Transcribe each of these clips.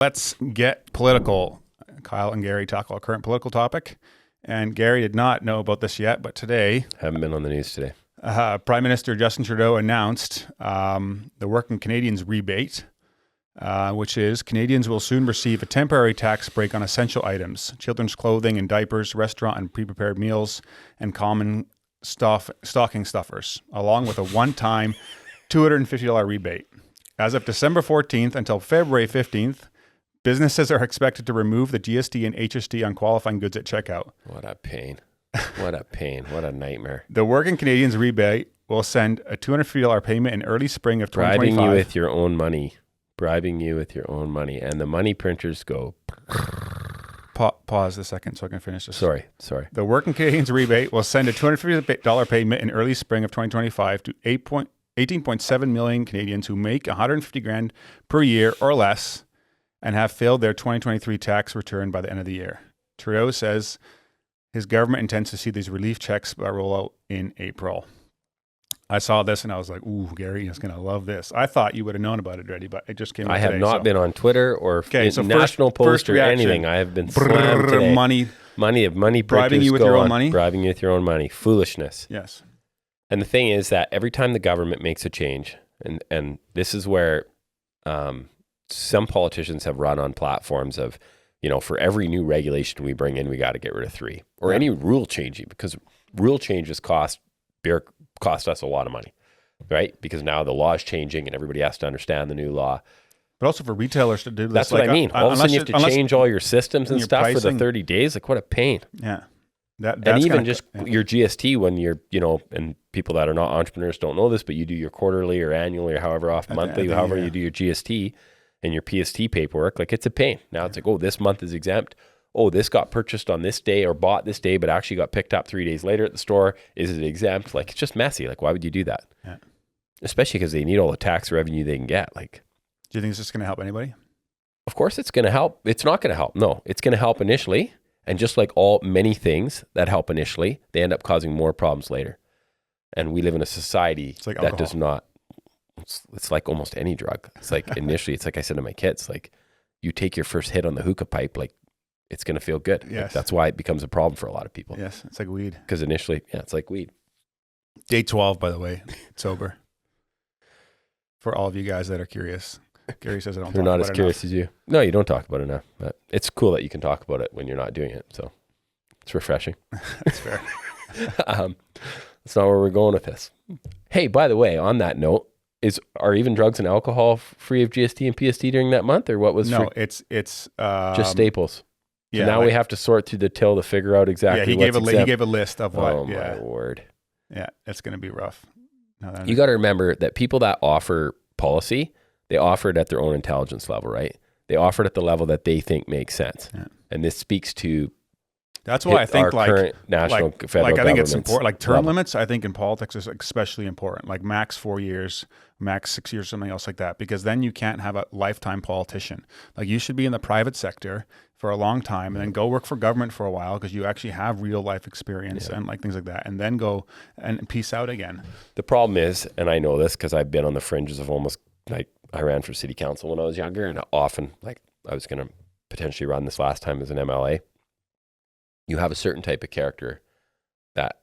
Let's get political. Kyle and Gary talk about a current political topic. And Gary did not know about this yet, but today... Haven't been on the news today. Prime Minister Justin Trudeau announced the Working Canadians rebate, which is Canadians will soon receive a temporary tax break on essential items, children's clothing and diapers, restaurant and pre-prepared meals, and common stocking stuffers, along with a one-time $250 rebate. As of December 14th until February 15th, businesses are expected to remove the GST and HST on qualifying goods at checkout. What a pain. What a pain. What a nightmare. The Working Canadians rebate will send a $250 payment in early spring of 2025. Bribing you with your own money. Bribing you with your own money. And the money printers go... Pause a second so I can finish this. Sorry. The Working Canadians rebate will send a $250 payment in early spring of 2025 to 18.7 million Canadians who make $150,000 per year or less and have failed their 2023 tax return by the end of the year. Trudeau says his government intends to see these relief checks roll out in April. I saw this and I was like, ooh, Gary is going to love this. I thought you would have known about it already, but it just came out I have today, not been on Twitter or National Post or reaction. anything. I have been slammed today. Money Bribing you with your own money? Bribing you with your own money. Foolishness. Yes. And the thing is that every time the government makes a change, and this is where some politicians have run on platforms of, for every new regulation we bring in, we got to get rid of 3. Or any rule changing, because rule changes cost us a lot of money, right? Because now the law is changing and everybody has to understand the new law. But also for retailers to do this. That's what I mean. All of a sudden you have to change all your systems and stuff pricing. for the 30 days. Like, what a pain. Yeah. And even just your GST when you're, and people that are not entrepreneurs don't know this, but you do your quarterly or annually or however often, monthly, however you do your GST and your PST paperwork, like it's a pain. Now it's like, oh, this month is exempt. Oh, this got purchased on this day or bought this day, but actually got picked up 3 days later at the store. Is it exempt? Like, it's just messy. Like, why would you do that? Yeah. Especially because they need all the tax revenue they can get. Like, do you think it's just going to help anybody? Of course it's going to help. It's not going to help. No, it's going to help initially. And just like many things that help initially, they end up causing more problems later. And we live in a society that does not, it's like almost any drug. It's like initially, it's like I said to my kids, like you take your first hit on the hookah pipe, like it's going to feel good. Yes. Like, that's why it becomes a problem for a lot of people. Yes, it's like weed. Because initially, it's like weed. Day 12, by the way, sober. For all of you guys that are curious. Gary says I don't talk about it enough. They're not as curious as you. No, you don't talk about it enough. But it's cool that you can talk about it when you're not doing it. So it's refreshing. That's fair. That's not where we're going with this. Hey, by the way, on that note, are even drugs and alcohol free of GST and PST during that month, or what was? No, it's just staples. Yeah. So now we have to sort through the till to figure out exactly. Yeah, he gave a list of what. Oh my word. Yeah, it's going to be rough. You got to remember that people that offer policy, they offer it at their own intelligence level, right? They offer it at the level that they think makes sense, and this speaks to. That's why I think current national federal I think it's important. Like term level. limits, I think in politics is especially important. Like max 4 years, max 6 years, something else like that. Because then you can't have a lifetime politician. Like you should be in the private sector for a long time, and then go work for government for a while because you actually have real life experience and like things like that, and then go and peace out again. The problem is, and I know this because I've been on the fringes of almost like I ran for city council when I was younger, and often like I was going to potentially run this last time as an MLA. You have a certain type of character that,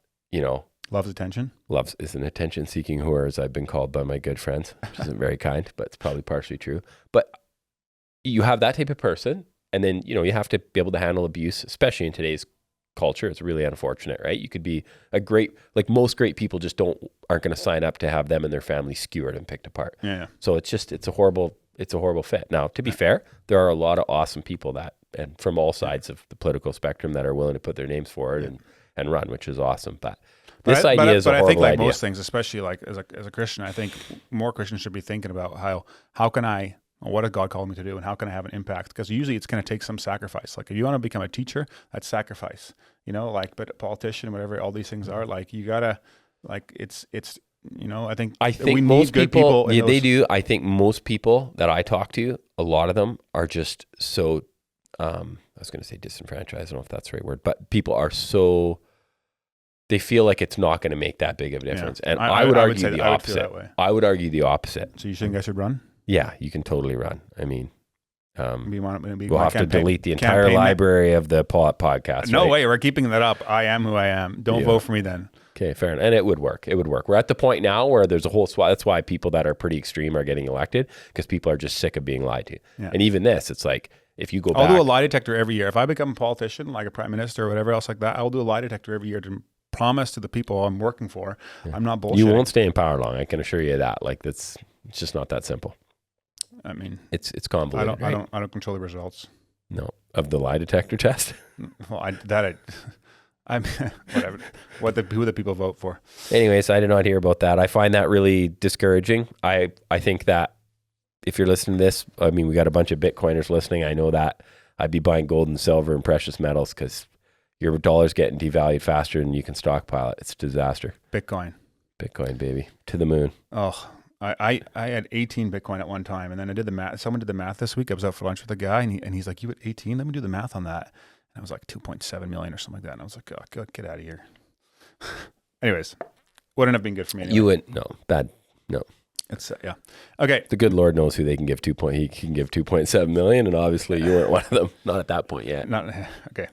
loves attention. Is an attention-seeking whore, as I've been called by my good friends, which isn't very kind, but it's probably partially true. But you have that type of person, and then, you have to be able to handle abuse, especially in today's culture. It's really unfortunate, right? You could be most great people just aren't going to sign up to have them and their family skewered and picked apart. Yeah. So it's a horrible fit. Now, to be fair, there are a lot of awesome people and from all sides of the political spectrum that are willing to put their names forward and run, which is awesome. But this idea is a horrible idea. But I think most things, especially like as a Christian, I think more Christians should be thinking about how can I, what has God called me to do, and how can I have an impact? Because usually it's going to take some sacrifice. Like if you want to become a teacher, that's sacrifice. But a politician, whatever all these things are, like you gotta, like it's. I think we need good people. They do. I think most people that I talk to, a lot of them are just so. I was going to say disenfranchised. I don't know if that's the right word, but people are so. They feel like it's not going to make that big of a difference, and I would argue the opposite. I would argue the opposite. So you think I should run? Yeah, you can totally run. I mean, We'll have to delete the entire library of the podcast. No right? way. We're keeping that up. I am who I am. Don't vote for me then. Okay, fair enough. And it would work. We're at the point now where there's a whole swath. That's why people that are pretty extreme are getting elected, because people are just sick of being lied to. Yeah. And even this, it's like, if you go back. I'll do a lie detector every year. If I become a politician, like a prime minister or whatever else like that, I'll do a lie detector every year to promise to the people I'm working for, I'm not bullshitting. You won't stay in power long. I can assure you that. Like, it's just not that simple. I mean, it's convoluted. I don't control the results. No, of the lie detector test. Well, I'm whatever. Who the people vote for. Anyways, I did not hear about that. I find that really discouraging. I think that if you're listening to this, I mean, we got a bunch of Bitcoiners listening. I know that I'd be buying gold and silver and precious metals, because your dollar's getting devalued faster than you can stockpile it. It's a disaster. Bitcoin, baby, to the moon. Oh, I had 18 Bitcoin at one time, and then I did the math. Someone did the math this week. I was out for lunch with a guy, and he's like, "You at 18? Let me do the math on that." And I was like 2.7 million or something like that, and I was like, "Oh, get out of here." Anyways, wouldn't have been good for me. Anyway. You would no. It's yeah. Okay. The good Lord knows who they can give He can give 2.7 million, and obviously you weren't one of them. Not at that point yet. Okay.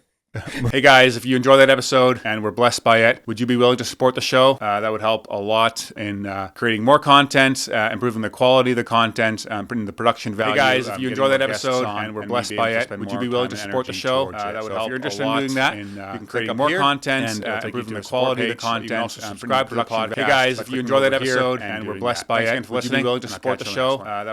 Hey guys, if you enjoyed that episode and were blessed by it, would you be willing to support the show? That would help a lot in creating more content, improving the quality of the content, putting the production value. Hey guys, if you enjoyed that episode and were blessed by it, would you be willing to support the show? That would help. If you're interested in doing that, you can create more content and improving the quality of the content. Subscribe to the podcast. Hey guys, if you enjoyed that episode and were blessed by it, would you be willing to support the show? That would